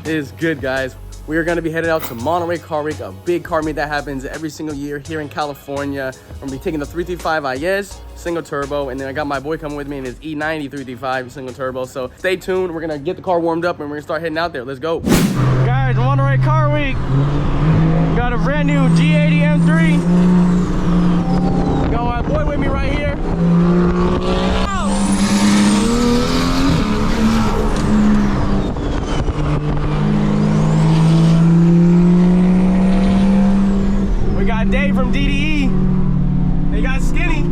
is good, guys. We are going to be headed out to Monterey Car Week, a big car meet that happens every single year here in California. I'm going to be taking the 335 IS single turbo, and then I got my boy coming with me in his E90 335 single turbo. So stay tuned. We're going to get the car warmed up and we're going to start heading out there. Let's go. Guys, Monterey Car Week. Got a brand new G80 M3. Got my boy with me right here. We got Dave from DDE. They got Skinny.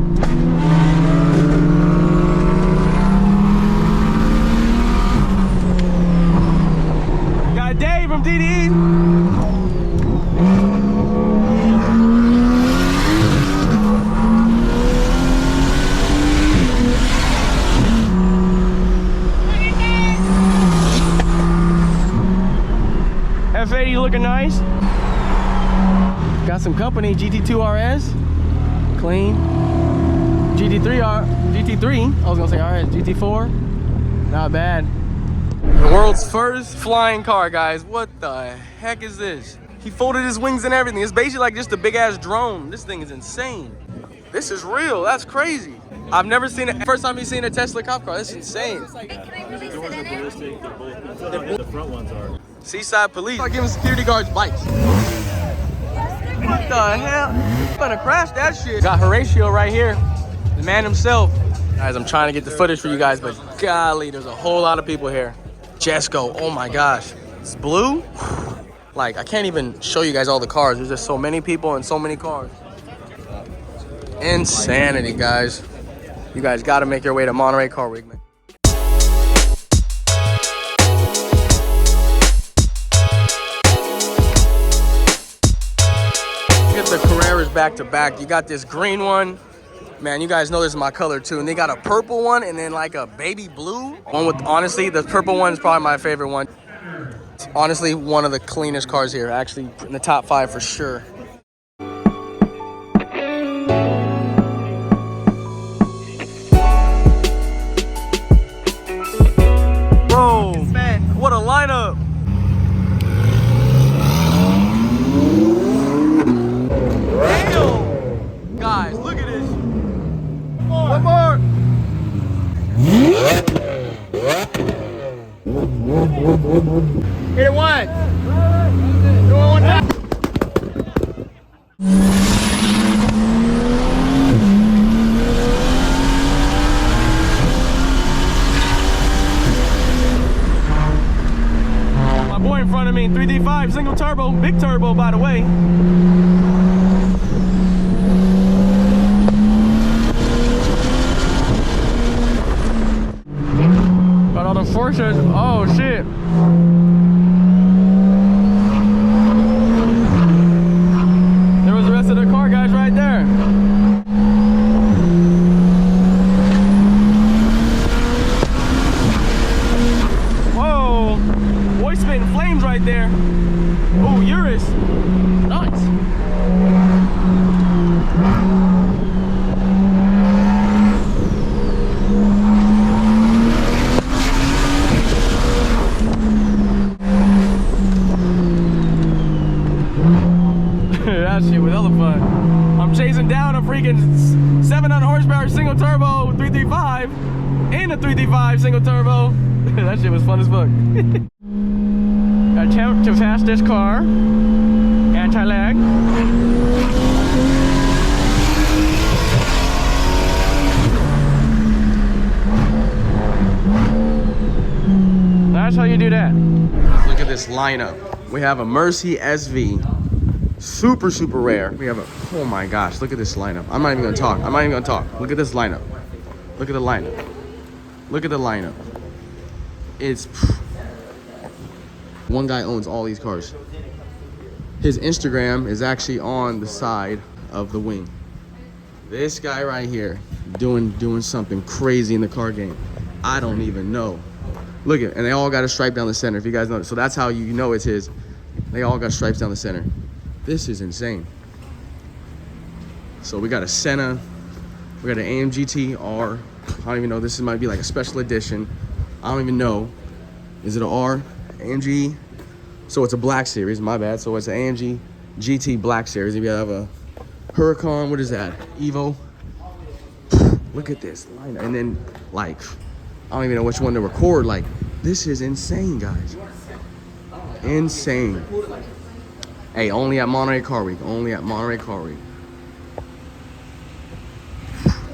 We got Dave from DDE. F80 looking nice. Got some company, GT2 RS, clean. GT3, I was gonna say RS, GT4, not bad. The world's first flying car, guys. What the heck is this? He folded his wings and everything. It's basically like just a big ass drone. This thing is insane. This is real, that's crazy. I've never seen it. First time you've seen a Tesla cop car, that's insane. The doors are ballistic, the front ones are. Seaside police are giving security guards bikes. What the hell? I'm gonna crash that shit. Got Horatio right here, the man himself. Guys, I'm trying to get the footage for you guys, but golly, there's a whole lot of people here. Jesco, oh my gosh. It's blue? Like, I can't even show you guys all the cars. There's just so many people and so many cars. Insanity, guys. You guys gotta make your way to Monterey Car Week, man. The Carreras back to back. You got this green one, man. You guys know this is my color too. And they got a purple one and then like a baby blue one. With honestly, the purple one is probably my favorite one. It's honestly one of the cleanest cars here, actually in the top 5 for sure. Bro, man, what a lineup! Guys, look at this. One more. Hit it once. Do it one time. My boy in front of me, 335 single turbo, big turbo by the way. Forces. Oh shit. There was the rest of the car guys right there. Whoa. Boy spitting flames right there. Oh, Urus. Nice. That shit was hella fun. I'm chasing down a freaking 700 horsepower single turbo 335 and a 335 single turbo. That shit was fun as fuck. Attempt to pass this car. Anti-lag. That's how you do that. Look at this lineup. We have a Mercy SV. Super rare. We have a, oh my gosh, look at this lineup. I'm not even gonna talk. Look at this lineup. Look at the lineup. Look at the lineup. It's, one guy owns all these cars. His Instagram is actually on the side of the wing. This guy right here doing something crazy in the car game. I don't even know. Look at, and they all got a stripe down the center, if you guys know. So that's how you know it's his. They all got stripes down the center. This is insane. So we got a Senna, we got an AMG TR. I don't even know, this might be like a special edition. I don't even know. Is it an R? AMG So it's a black series, my bad. So it's an AMG GT Black Series. If you have a Huracan, what is that? Evo. Look at this lineup. And then, like, I don't even know which one to record. Like, this is insane, guys. Insane. Hey, only at Monterey Car Week. Only at Monterey Car Week.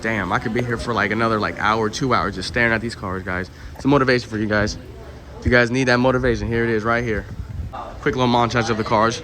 Damn, I could be here for like another like hour, 2 hours just staring at these cars, guys. It's a motivation for you guys. If you guys need that motivation, here it is right here. Quick little montage of the cars.